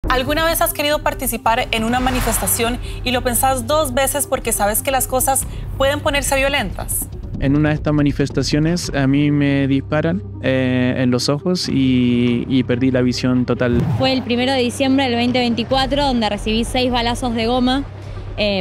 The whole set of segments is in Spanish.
¿Alguna vez has querido participar en una manifestación y lo pensás dos veces porque sabes que las cosas pueden ponerse violentas? En una de estas manifestaciones a mí me disparan en los ojos y perdí la visión total. Fue el 1 de diciembre del 2024 donde recibí 6 balazos de goma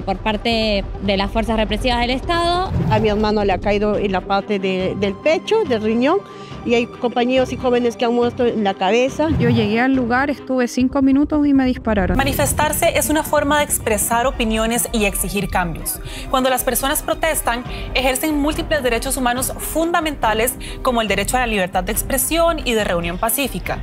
por parte de las fuerzas represivas del Estado. A mi hermano le ha caído en la parte del pecho, del riñón, y hay compañeros y jóvenes que han muerto en la cabeza. Yo llegué al lugar, estuve 5 minutos y me dispararon. Manifestarse es una forma de expresar opiniones y exigir cambios. Cuando las personas protestan, ejercen múltiples derechos humanos fundamentales como el derecho a la libertad de expresión y de reunión pacífica.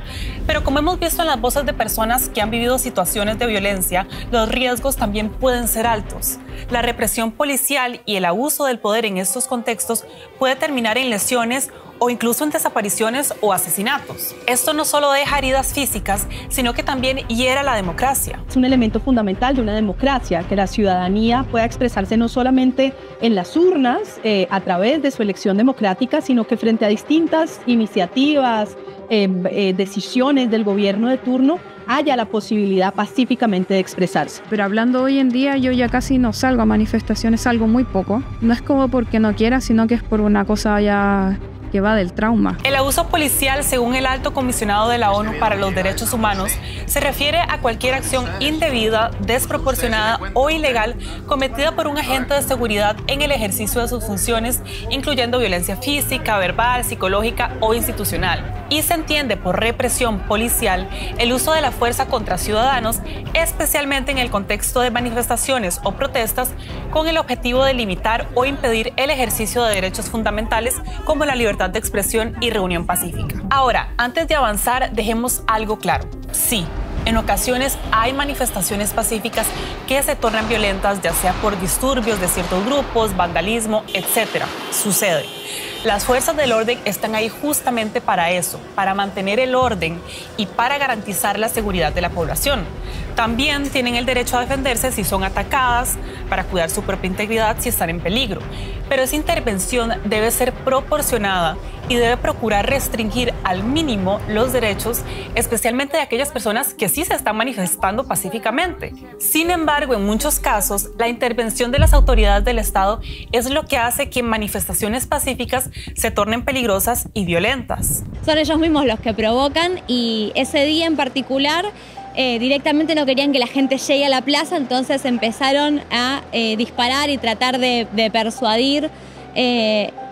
Pero como hemos visto en las voces de personas que han vivido situaciones de violencia, los riesgos también pueden ser altos. La represión policial y el abuso del poder en estos contextos puede terminar en lesiones o incluso en desapariciones o asesinatos. Esto no solo deja heridas físicas, sino que también hiera la democracia. Es un elemento fundamental de una democracia, que la ciudadanía pueda expresarse no solamente en las urnas, a través de su elección democrática, sino que frente a distintas iniciativas, decisiones del gobierno de turno, haya la posibilidad pacíficamente de expresarse. Pero hablando hoy en día, yo ya casi no salgo a manifestaciones, salgo muy poco. No es como porque no quiera, sino que es por una cosa ya que va del trauma. El abuso policial, según el Alto Comisionado de la ONU para los Derechos Humanos, se refiere a cualquier acción indebida, desproporcionada o ilegal cometida por un agente de seguridad en el ejercicio de sus funciones, incluyendo violencia física, verbal, psicológica o institucional. Y se entiende por represión policial el uso de la fuerza contra ciudadanos, especialmente en el contexto de manifestaciones o protestas, con el objetivo de limitar o impedir el ejercicio de derechos fundamentales como la libertad de expresión y reunión pacífica. Ahora, antes de avanzar, dejemos algo claro. Sí, en ocasiones hay manifestaciones pacíficas que se tornan violentas, ya sea por disturbios de ciertos grupos, vandalismo, etc. Sucede. Las fuerzas del orden están ahí justamente para eso, para mantener el orden y para garantizar la seguridad de la población. También tienen el derecho a defenderse si son atacadas, para cuidar su propia integridad si están en peligro. Pero esa intervención debe ser proporcionada y debe procurar restringir al mínimo los derechos, especialmente de aquellas personas que sí se están manifestando pacíficamente. Sin embargo, en muchos casos, la intervención de las autoridades del Estado es lo que hace que manifestaciones pacíficas se tornen peligrosas y violentas. Son ellos mismos los que provocan y ese día en particular directamente no querían que la gente llegue a la plaza, entonces empezaron a disparar y tratar de persuadir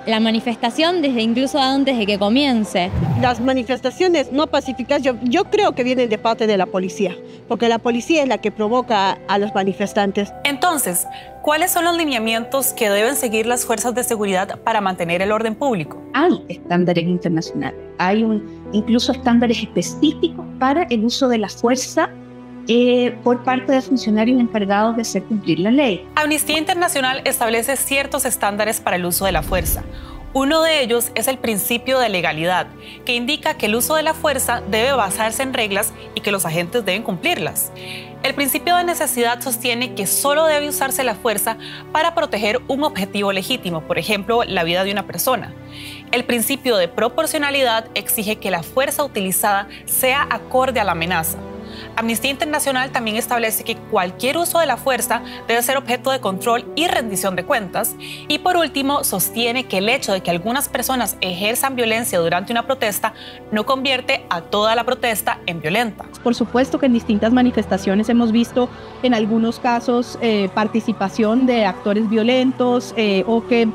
la manifestación desde incluso antes de que comience. Las manifestaciones no pacíficas yo creo que vienen de parte de la policía, porque la policía es la que provoca a los manifestantes. Entonces, ¿cuáles son los lineamientos que deben seguir las fuerzas de seguridad para mantener el orden público? Hay estándares internacionales, hay incluso estándares específicos para el uso de la fuerza por parte de funcionarios encargados de hacer cumplir la ley. Amnistía Internacional establece ciertos estándares para el uso de la fuerza. Uno de ellos es el principio de legalidad, que indica que el uso de la fuerza debe basarse en reglas y que los agentes deben cumplirlas. El principio de necesidad sostiene que solo debe usarse la fuerza para proteger un objetivo legítimo, por ejemplo, la vida de una persona. El principio de proporcionalidad exige que la fuerza utilizada sea acorde a la amenaza. Amnistía Internacional también establece que cualquier uso de la fuerza debe ser objeto de control y rendición de cuentas. Y por último, sostiene que el hecho de que algunas personas ejerzan violencia durante una protesta no convierte a toda la protesta en violenta. Por supuesto que en distintas manifestaciones hemos visto en algunos casos participación de actores violentos o que,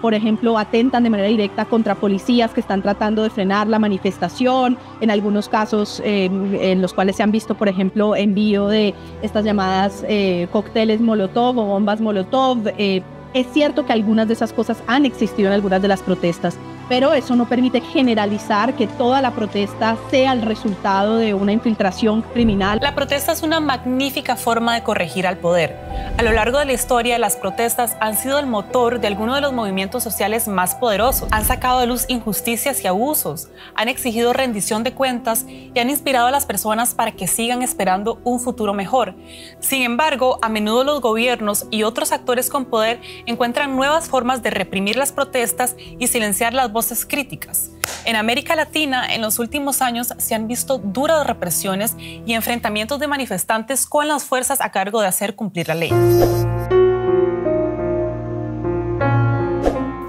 por ejemplo, atentan de manera directa contra policías que están tratando de frenar la manifestación. En algunos casos en los cuales se han visto, por ejemplo, envío de estas llamadas cócteles Molotov o bombas Molotov. Es cierto que algunas de esas cosas han existido en algunas de las protestas, pero eso no permite generalizar que toda la protesta sea el resultado de una infiltración criminal. La protesta es una magnífica forma de corregir al poder. A lo largo de la historia, las protestas han sido el motor de algunos de los movimientos sociales más poderosos. Han sacado a luz injusticias y abusos, han exigido rendición de cuentas y han inspirado a las personas para que sigan esperando un futuro mejor. Sin embargo, a menudo los gobiernos y otros actores con poder encuentran nuevas formas de reprimir las protestas y silenciar las voces voces críticas. En América Latina, en los últimos años se han visto duras represiones y enfrentamientos de manifestantes con las fuerzas a cargo de hacer cumplir la ley.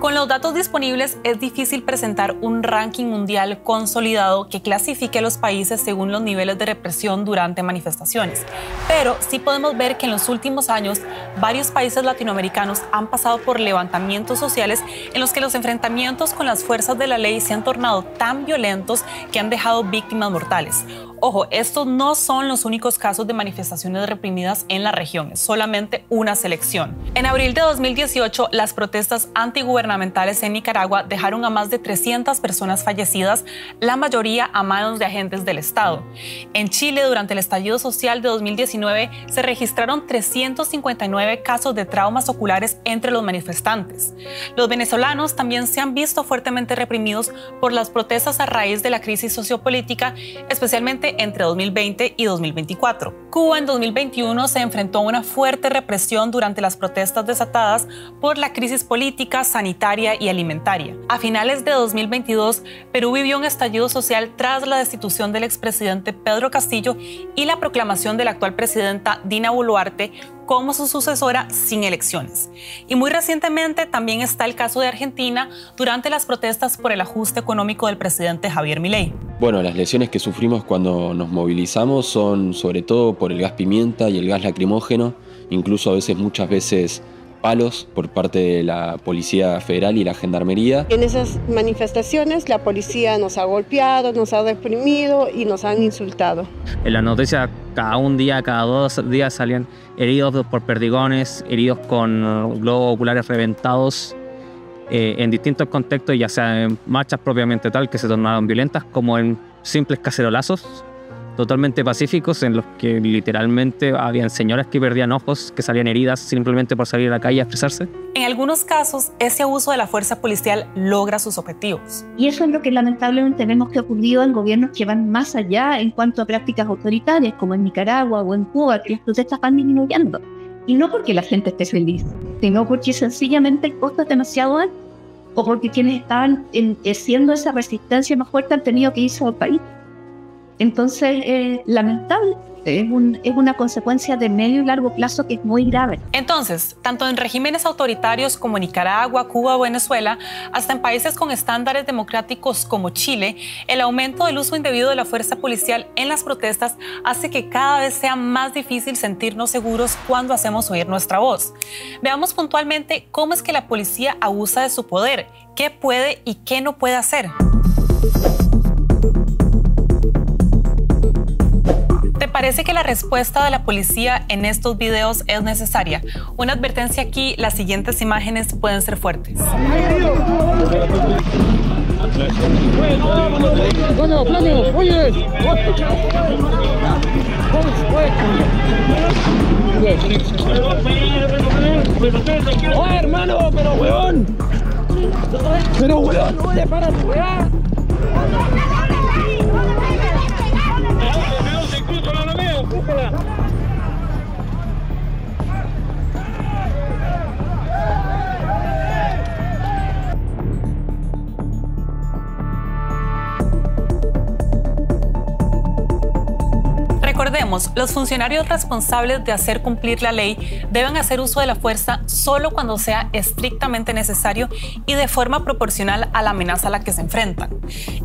Con los datos disponibles es difícil presentar un ranking mundial consolidado que clasifique a los países según los niveles de represión durante manifestaciones, pero sí podemos ver que en los últimos años varios países latinoamericanos han pasado por levantamientos sociales en los que los enfrentamientos con las fuerzas de la ley se han tornado tan violentos que han dejado víctimas mortales. Ojo, estos no son los únicos casos de manifestaciones reprimidas en la región, es solamente una selección. En abril de 2018, las protestas antigubernamentales en Nicaragua dejaron a más de 300 personas fallecidas, la mayoría a manos de agentes del Estado. En Chile, durante el estallido social de 2019, se registraron 359 casos de traumas oculares entre los manifestantes. Los venezolanos también se han visto fuertemente reprimidos por las protestas a raíz de la crisis sociopolítica, especialmente entre 2020 y 2024. Cuba en 2021 se enfrentó a una fuerte represión durante las protestas desatadas por la crisis política, sanitaria y alimentaria. A finales de 2022, Perú vivió un estallido social tras la destitución del expresidente Pedro Castillo y la proclamación de la actual presidenta Dina Boluarte como su sucesora sin elecciones. Y muy recientemente también está el caso de Argentina durante las protestas por el ajuste económico del presidente Javier Milei. Bueno, las lesiones que sufrimos cuando nos movilizamos son sobre todo por el gas pimienta y el gas lacrimógeno, incluso muchas veces palos por parte de la Policía Federal y la Gendarmería. En esas manifestaciones la policía nos ha golpeado, nos ha reprimido y nos han insultado. En la noticia cada cada 2 días salían heridos por perdigones, heridos con globos oculares reventados, en distintos contextos, ya sea en marchas propiamente tal que se tornaron violentas, como en simples cacerolazos totalmente pacíficos en los que literalmente habían señoras que perdían ojos, que salían heridas simplemente por salir a la calle a expresarse. En algunos casos, ese abuso de la fuerza policial logra sus objetivos. Y eso es lo que lamentablemente vemos que ha ocurrido en gobiernos que van más allá en cuanto a prácticas autoritarias, como en Nicaragua o en Cuba, que las protestas van disminuyendo. Y no porque la gente esté feliz, sino porque sencillamente el costo es demasiado alto, o porque quienes estaban haciendo esa resistencia más fuerte han tenido que irse al país. Entonces, lamentable, es una consecuencia de medio y largo plazo que es muy grave. Entonces, tanto en regímenes autoritarios como Nicaragua, Cuba o Venezuela, hasta en países con estándares democráticos como Chile, el aumento del uso indebido de la fuerza policial en las protestas hace que cada vez sea más difícil sentirnos seguros cuando hacemos oír nuestra voz. Veamos puntualmente cómo es que la policía abusa de su poder, qué puede y qué no puede hacer. ¿Te parece que la respuesta de la policía en estos videos es necesaria? Una advertencia aquí, las siguientes imágenes pueden ser fuertes. ¡Oye, hermano! ¡Pero weón! ¡Pero weón! ¡No le para tu weá! Recordemos, los funcionarios responsables de hacer cumplir la ley deben hacer uso de la fuerza solo cuando sea estrictamente necesario y de forma proporcional a la amenaza a la que se enfrentan.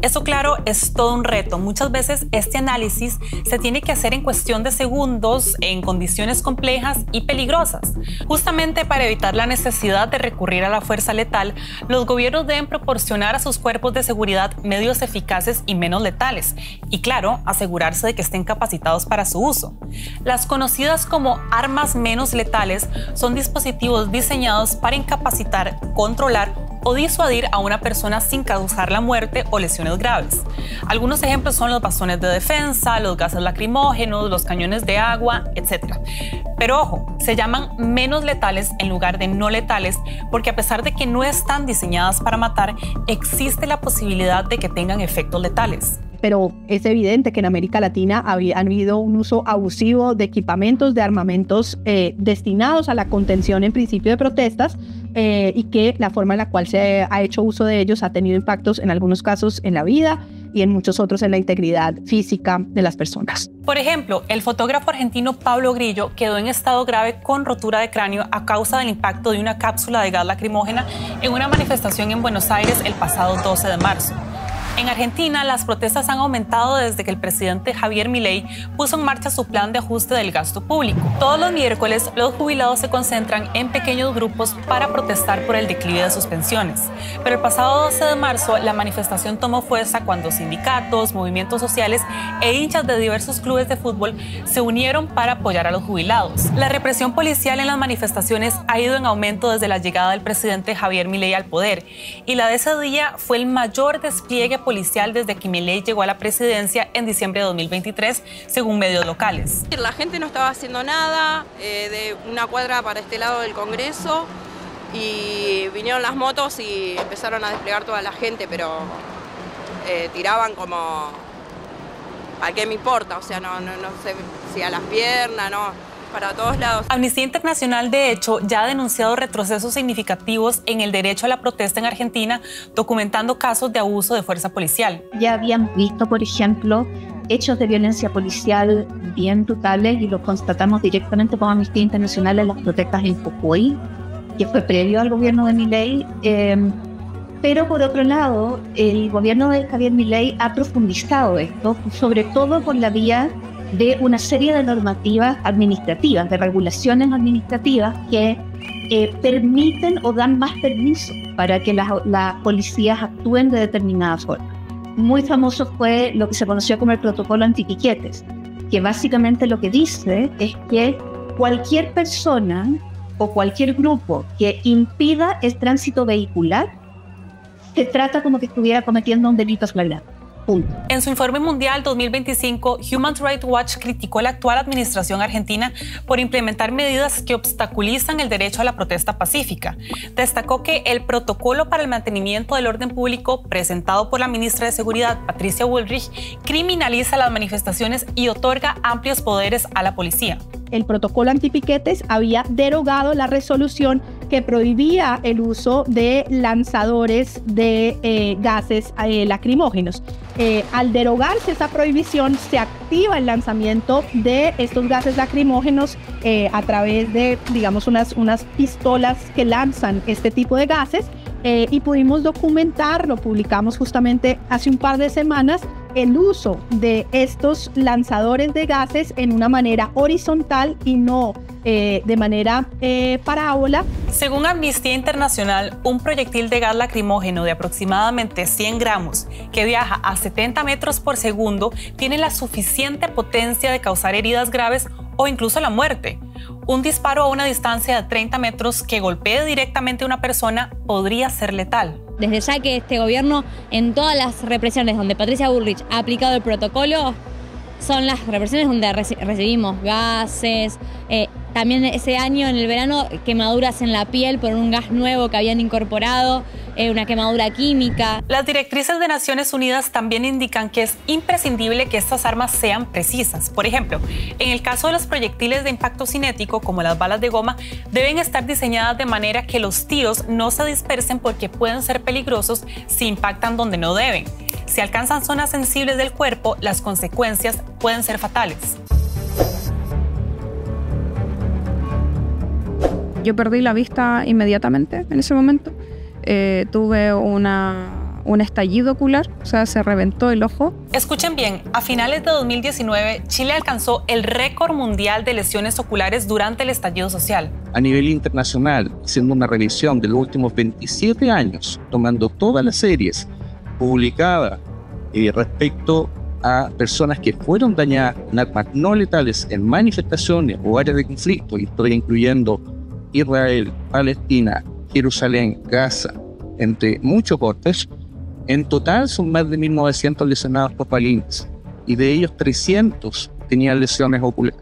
Eso, claro, es todo un reto. Muchas veces este análisis se tiene que hacer en cuestión de segundos, en condiciones complejas y peligrosas. Justamente para evitar la necesidad de recurrir a la fuerza letal, los gobiernos deben proporcionar a sus cuerpos de seguridad medios eficaces y menos letales y, claro, asegurarse de que estén capacitados para su uso. Las conocidas como armas menos letales son dispositivos diseñados para incapacitar, controlar o disuadir a una persona sin causar la muerte o lesiones graves. Algunos ejemplos son los bastones de defensa, los gases lacrimógenos, los cañones de agua, etc. Pero ojo, se llaman menos letales en lugar de no letales porque a pesar de que no están diseñadas para matar, existe la posibilidad de que tengan efectos letales. Pero es evidente que en América Latina ha habido un uso abusivo de equipamientos, de armamentos destinados a la contención en principio de protestas, y que la forma en la cual se ha hecho uso de ellos ha tenido impactos en algunos casos en la vida y en muchos otros en la integridad física de las personas. Por ejemplo, el fotógrafo argentino Pablo Grillo quedó en estado grave con rotura de cráneo a causa del impacto de una cápsula de gas lacrimógena en una manifestación en Buenos Aires el pasado 12 de marzo. En Argentina, las protestas han aumentado desde que el presidente Javier Milei puso en marcha su plan de ajuste del gasto público. Todos los miércoles, los jubilados se concentran en pequeños grupos para protestar por el declive de sus pensiones. Pero el pasado 12 de marzo, la manifestación tomó fuerza cuando sindicatos, movimientos sociales e hinchas de diversos clubes de fútbol se unieron para apoyar a los jubilados. La represión policial en las manifestaciones ha ido en aumento desde la llegada del presidente Javier Milei al poder, y la de ese día fue el mayor despliegue policial desde que Milei llegó a la presidencia en diciembre de 2023, según medios locales. La gente no estaba haciendo nada, de una cuadra para este lado del Congreso, y vinieron las motos y empezaron a desplegar toda la gente, pero tiraban como, ¿a qué me importa? O sea, no sé si a las piernas, no, para todos lados. Amnistía Internacional, de hecho, ya ha denunciado retrocesos significativos en el derecho a la protesta en Argentina, documentando casos de abuso de fuerza policial. Ya habíamos visto, por ejemplo, hechos de violencia policial bien brutales, y lo constatamos directamente con Amnistía Internacional en las protestas en Jujuy, que fue previo al gobierno de Milei. Pero por otro lado, el gobierno de Javier Milei ha profundizado esto, sobre todo por la vía de una serie de normativas administrativas, de regulaciones administrativas que permiten o dan más permiso para que las policías actúen de determinada forma. Muy famoso fue lo que se conoció como el protocolo antipiquetes, que básicamente lo que dice es que cualquier persona o cualquier grupo que impida el tránsito vehicular se trata como que estuviera cometiendo un delito flagrante. En su informe mundial 2025, Human Rights Watch criticó la actual administración argentina por implementar medidas que obstaculizan el derecho a la protesta pacífica. Destacó que el protocolo para el mantenimiento del orden público presentado por la ministra de Seguridad, Patricia Bullrich, criminaliza las manifestaciones y otorga amplios poderes a la policía. El protocolo antipiquetes había derogado la resolución que prohibía el uso de lanzadores de gases lacrimógenos. Al derogarse esa prohibición, se activa el lanzamiento de estos gases lacrimógenos a través de, digamos, unas pistolas que lanzan este tipo de gases, y pudimos documentar, lo publicamos justamente hace un par de semanas, el uso de estos lanzadores de gases en una manera horizontal y no de manera parábola. Según Amnistía Internacional, un proyectil de gas lacrimógeno de aproximadamente 100 gramos que viaja a 70 metros por segundo tiene la suficiente potencia de causar heridas graves o incluso la muerte. Un disparo a una distancia de 30 metros que golpee directamente a una persona podría ser letal. Desde ya que este gobierno, en todas las represiones donde Patricia Bullrich ha aplicado el protocolo, son las represiones donde recibimos gases, también ese año en el verano quemaduras en la piel por un gas nuevo que habían incorporado, una quemadura química. Las directrices de Naciones Unidas también indican que es imprescindible que estas armas sean precisas. Por ejemplo, en el caso de los proyectiles de impacto cinético, como las balas de goma, deben estar diseñadas de manera que los tiros no se dispersen porque pueden ser peligrosos si impactan donde no deben. Si alcanzan zonas sensibles del cuerpo, las consecuencias pueden ser fatales. Yo perdí la vista inmediatamente en ese momento. Tuve un estallido ocular, o sea, se reventó el ojo. Escuchen bien, a finales de 2019, Chile alcanzó el récord mundial de lesiones oculares durante el estallido social. A nivel internacional, haciendo una revisión de los últimos 27 años, tomando todas las series publicadas respecto a personas que fueron dañadas con armas no letales en manifestaciones o áreas de conflicto, y estoy incluyendo Israel, Palestina, Jerusalén, Gaza, entre muchos cortes. En total son más de 1.900 lesionados por balines, y de ellos 300 tenían lesiones oculares.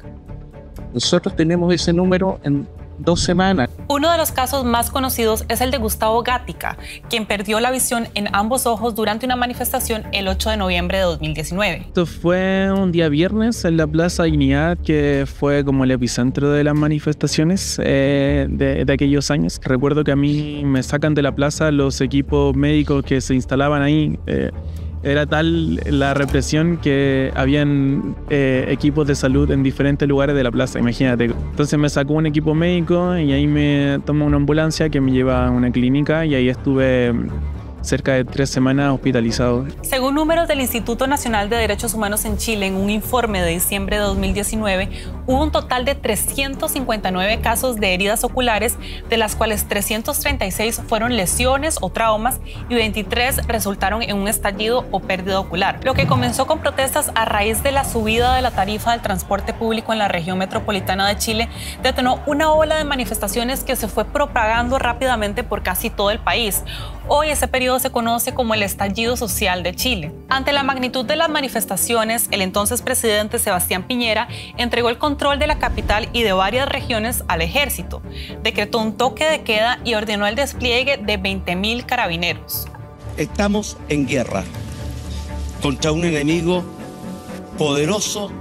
Nosotros tenemos ese número en 2 semanas. Uno de los casos más conocidos es el de Gustavo Gatica, quien perdió la visión en ambos ojos durante una manifestación el 8 de noviembre de 2019. Esto fue un día viernes en la Plaza Dignidad, que fue como el epicentro de las manifestaciones de aquellos años. Recuerdo que a mí me sacan de la plaza los equipos médicos que se instalaban ahí. Era tal la represión que habían equipos de salud en diferentes lugares de la plaza, imagínate. Entonces me sacó un equipo médico y ahí me tomó una ambulancia que me lleva a una clínica y ahí estuve cerca de 3 semanas hospitalizado. Según números del Instituto Nacional de Derechos Humanos en Chile, en un informe de diciembre de 2019, hubo un total de 359 casos de heridas oculares, de las cuales 336 fueron lesiones o traumas y 23 resultaron en un estallido o pérdida ocular. Lo que comenzó con protestas a raíz de la subida de la tarifa del transporte público en la región metropolitana de Chile, detonó una ola de manifestaciones que se fue propagando rápidamente por casi todo el país. Hoy ese periodo se conoce como el estallido social de Chile. Ante la magnitud de las manifestaciones, el entonces presidente Sebastián Piñera entregó el control de la capital y de varias regiones al ejército, decretó un toque de queda y ordenó el despliegue de 20.000 carabineros. Estamos en guerra contra un enemigo poderoso,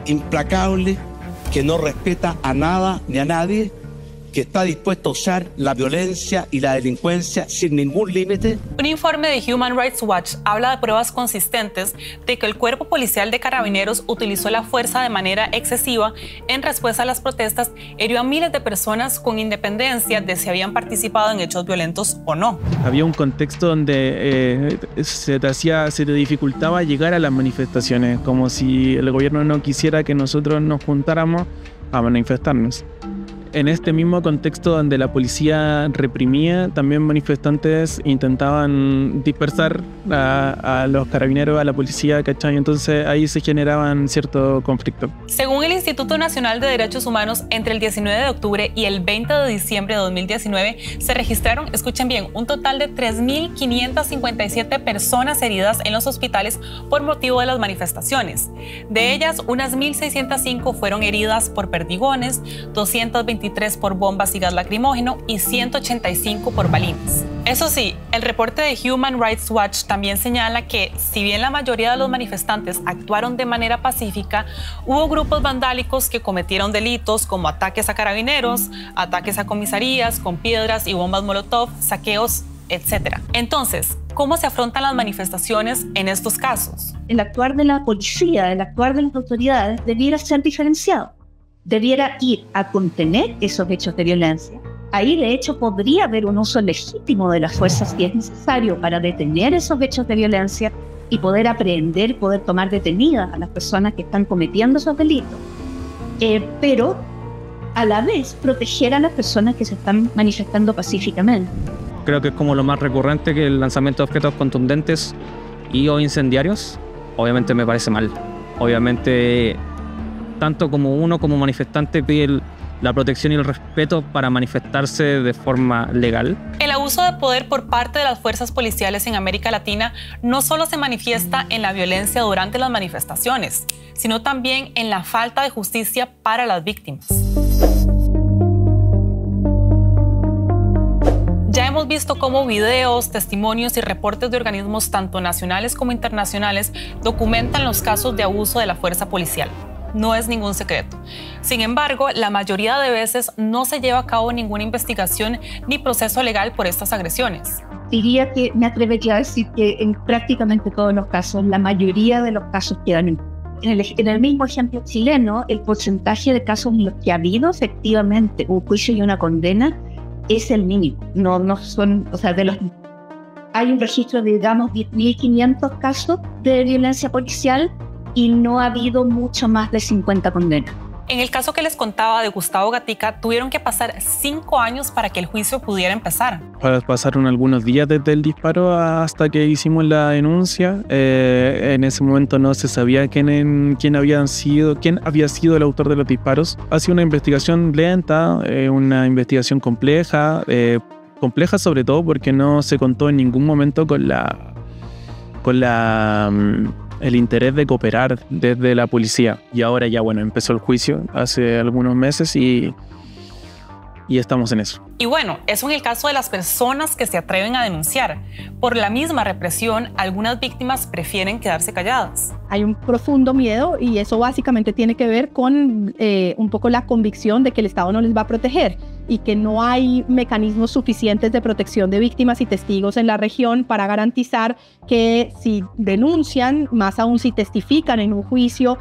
implacable, que no respeta a nada ni a nadie, que está dispuesto a usar la violencia y la delincuencia sin ningún límite. Un informe de Human Rights Watch habla de pruebas consistentes de que el cuerpo policial de carabineros utilizó la fuerza de manera excesiva en respuesta a las protestas, hirió a miles de personas con independencia de si habían participado en hechos violentos o no. Había un contexto donde se te dificultaba llegar a las manifestaciones, como si el gobierno no quisiera que nosotros nos juntáramos a manifestarnos. En este mismo contexto donde la policía reprimía, también manifestantes intentaban dispersar a los carabineros, a la policía, ¿cachai? Entonces ahí se generaban ciertos conflictos. Según el Instituto Nacional de Derechos Humanos, entre el 19 de octubre y el 20 de diciembre de 2019 se registraron, escuchen bien, un total de 3.557 personas heridas en los hospitales por motivo de las manifestaciones. De ellas, unas 1.605 fueron heridas por perdigones, 223 por bombas y gas lacrimógeno y 185 por balines. Eso sí, el reporte de Human Rights Watch también señala que, si bien la mayoría de los manifestantes actuaron de manera pacífica, hubo grupos vandálicos que cometieron delitos como ataques a carabineros, ataques a comisarías con piedras y bombas molotov, saqueos, etc. Entonces, ¿cómo se afrontan las manifestaciones en estos casos? El actuar de la policía, el actuar de las autoridades debiera ser diferenciado. Debiera ir a contener esos hechos de violencia. Ahí, de hecho, podría haber un uso legítimo de las fuerzas si es necesario para detener esos hechos de violencia y poder aprehender, poder tomar detenidas a las personas que están cometiendo esos delitos. Pero, a la vez, proteger a las personas que se están manifestando pacíficamente. Creo que es como lo más recurrente, que el lanzamiento de objetos contundentes y o incendiarios. Obviamente me parece mal. Obviamente, tanto como uno como manifestante pide la protección y el respeto para manifestarse de forma legal. El abuso de poder por parte de las fuerzas policiales en América Latina no solo se manifiesta en la violencia durante las manifestaciones, sino también en la falta de justicia para las víctimas. Ya hemos visto cómo videos, testimonios y reportes de organismos tanto nacionales como internacionales documentan los casos de abuso de la fuerza policial. No es ningún secreto. Sin embargo, la mayoría de veces no se lleva a cabo ninguna investigación ni proceso legal por estas agresiones. Diría que me atrevería a decir que en prácticamente todos los casos, la mayoría de los casos quedan en el mismo ejemplo chileno. El porcentaje de casos en los que ha habido efectivamente un juicio y una condena es el mínimo. No son, o sea, hay un registro de, digamos, 10.500 casos de violencia policial y no ha habido mucho más de 50 condenas. En el caso que les contaba de Gustavo Gatica, tuvieron que pasar 5 años para que el juicio pudiera empezar. Pasaron algunos días desde el disparo hasta que hicimos la denuncia. En ese momento no se sabía quién había sido el autor de los disparos. Ha sido una investigación lenta, una investigación compleja sobre todo porque no se contó en ningún momento con el interés de cooperar desde la policía. Y ahora ya, bueno, empezó el juicio hace algunos meses y y estamos en eso. Y bueno, eso en el caso de las personas que se atreven a denunciar. Por la misma represión, algunas víctimas prefieren quedarse calladas. Hay un profundo miedo y eso básicamente tiene que ver con un poco la convicción de que el Estado no les va a proteger y que no hay mecanismos suficientes de protección de víctimas y testigos en la región para garantizar que si denuncian, más aún si testifican en un juicio,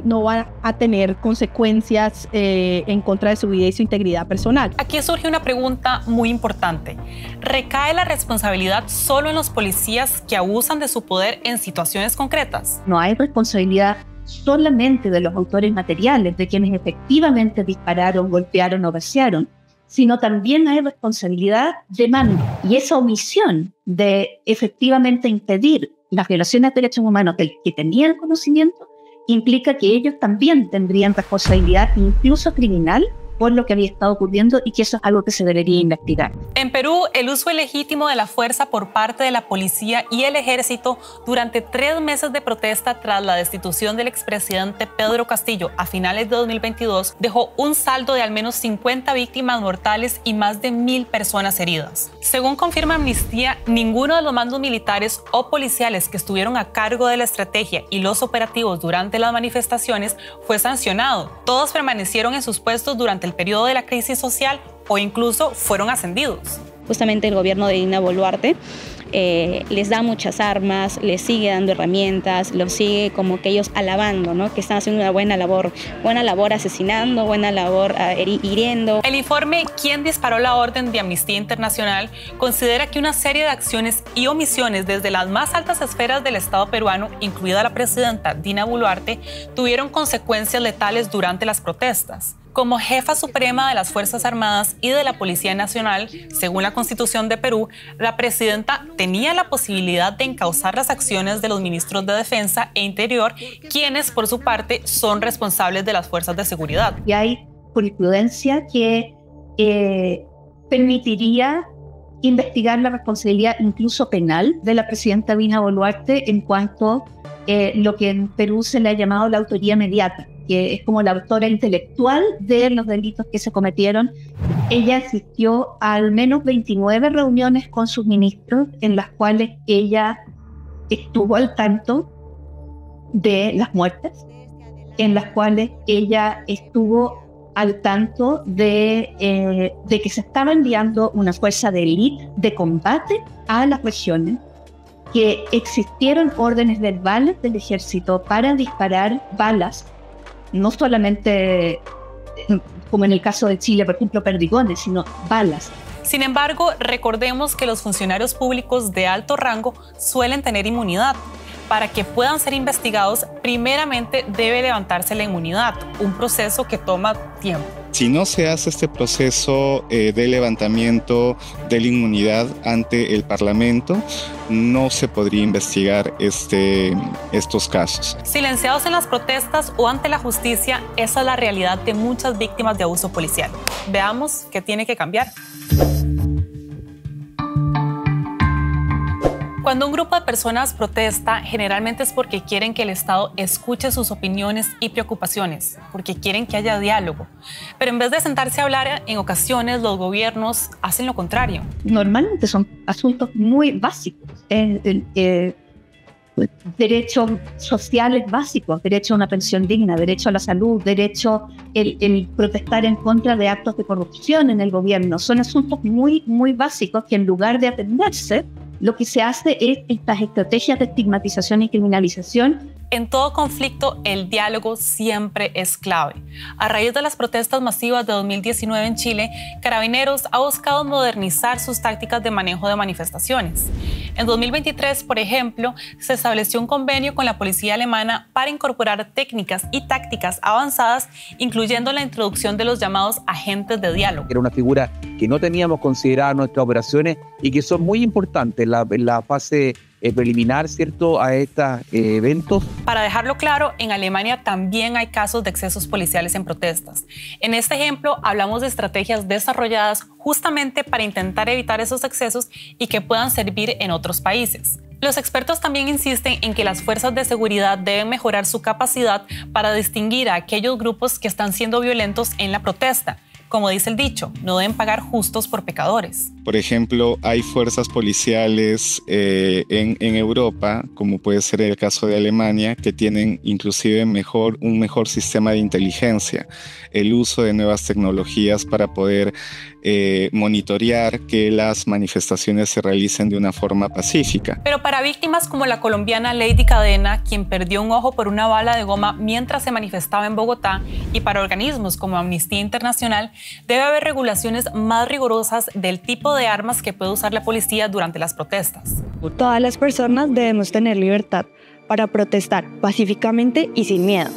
no van a tener consecuencias en contra de su vida y su integridad personal. Aquí surge una pregunta muy importante. ¿Recae la responsabilidad solo en los policías que abusan de su poder en situaciones concretas? No hay responsabilidad solamente de los autores materiales, de quienes efectivamente dispararon, golpearon o gasearon, sino también hay responsabilidad de mando. Y esa omisión de efectivamente impedir las violaciones de derechos humanos del que tenían conocimiento implica que ellos también tendrían responsabilidad, incluso criminal, por lo que había estado ocurriendo y que eso es algo que se debería investigar. En Perú, el uso ilegítimo de la fuerza por parte de la policía y el ejército durante 3 meses de protesta tras la destitución del expresidente Pedro Castillo a finales de 2022 dejó un saldo de al menos 50 víctimas mortales y más de 1.000 personas heridas. Según confirma Amnistía, ninguno de los mandos militares o policiales que estuvieron a cargo de la estrategia y los operativos durante las manifestaciones fue sancionado. Todos permanecieron en sus puestos durante el periodo de la crisis social o incluso fueron ascendidos. Justamente el gobierno de Dina Boluarte les da muchas armas, les sigue dando herramientas, los sigue como que ellos alabando, ¿no? Que están haciendo una buena labor asesinando, buena labor hiriendo. El informe ¿Quién disparó la orden de Amnistía Internacional? Considera que una serie de acciones y omisiones desde las más altas esferas del Estado peruano, incluida la presidenta Dina Boluarte, tuvieron consecuencias letales durante las protestas. Como jefa suprema de las Fuerzas Armadas y de la Policía Nacional, según la Constitución de Perú, la presidenta tenía la posibilidad de encauzar las acciones de los ministros de Defensa e Interior, quienes, por su parte, son responsables de las fuerzas de seguridad. Y hay jurisprudencia que permitiría investigar la responsabilidad incluso penal de la presidenta Dina Boluarte en cuanto a lo que en Perú se le ha llamado la autoría mediata, que es como la autora intelectual de los delitos que se cometieron. Ella asistió a al menos 29 reuniones con sus ministros en las cuales ella estuvo al tanto de las muertes, en las cuales ella estuvo al tanto de que se estaba enviando una fuerza de élite de combate a las regiones, que existieron órdenes verbales del ejército para disparar balas, no solamente como en el caso de Chile, por ejemplo, perdigones, sino balas. Sin embargo, recordemos que los funcionarios públicos de alto rango suelen tener inmunidad. Para que puedan ser investigados, primeramente debe levantarse la inmunidad, un proceso que toma tiempo. Si no se hace este proceso de levantamiento de la inmunidad ante el Parlamento, no se podría investigar estos casos. Silenciados en las protestas o ante la justicia, esa es la realidad de muchas víctimas de abuso policial. Veamos qué tiene que cambiar. Cuando un grupo de personas protesta, generalmente es porque quieren que el Estado escuche sus opiniones y preocupaciones, porque quieren que haya diálogo. Pero en vez de sentarse a hablar, en ocasiones los gobiernos hacen lo contrario. Normalmente son asuntos muy básicos, derechos sociales básicos, derecho a una pensión digna, derecho a la salud, derecho el protestar en contra de actos de corrupción en el gobierno. Son asuntos muy, muy básicos que en lugar de atenderse, lo que se hace es estas estrategias de estigmatización y criminalización. En todo conflicto, el diálogo siempre es clave. A raíz de las protestas masivas de 2019 en Chile, Carabineros ha buscado modernizar sus tácticas de manejo de manifestaciones. En 2023, por ejemplo, se estableció un convenio con la policía alemana para incorporar técnicas y tácticas avanzadas, incluyendo la introducción de los llamados agentes de diálogo. Era una figura que no teníamos considerada en nuestras operaciones y que son muy importantes en la fase preliminar, ¿cierto?, a estos eventos. Para dejarlo claro, en Alemania también hay casos de excesos policiales en protestas. En este ejemplo, hablamos de estrategias desarrolladas justamente para intentar evitar esos excesos y que puedan servir en otros países. Los expertos también insisten en que las fuerzas de seguridad deben mejorar su capacidad para distinguir a aquellos grupos que están siendo violentos en la protesta, Como dice el dicho, no deben pagar justos por pecadores. Por ejemplo, hay fuerzas policiales en Europa, como puede ser el caso de Alemania, que tienen inclusive un mejor sistema de inteligencia, el uso de nuevas tecnologías para poder monitorear que las manifestaciones se realicen de una forma pacífica. Pero para víctimas como la colombiana Lady Cadena, quien perdió un ojo por una bala de goma mientras se manifestaba en Bogotá, y para organismos como Amnistía Internacional, debe haber regulaciones más rigurosas del tipo de armas que puede usar la policía durante las protestas. Todas las personas debemos tener libertad para protestar pacíficamente y sin miedo.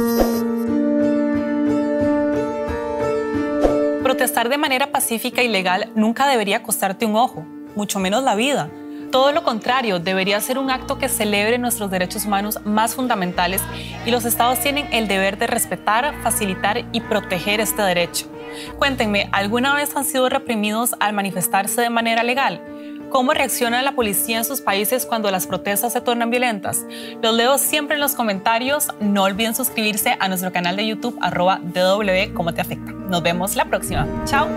Protestar de manera pacífica y legal nunca debería costarte un ojo, mucho menos la vida. Todo lo contrario, debería ser un acto que celebre nuestros derechos humanos más fundamentales, y los estados tienen el deber de respetar, facilitar y proteger este derecho. Cuéntenme, ¿alguna vez han sido reprimidos al manifestarse de manera legal? ¿Cómo reacciona la policía en sus países cuando las protestas se tornan violentas? Los leo siempre en los comentarios. No olviden suscribirse a nuestro canal de YouTube @DW Cómo Te Afecta. Nos vemos la próxima. Chao.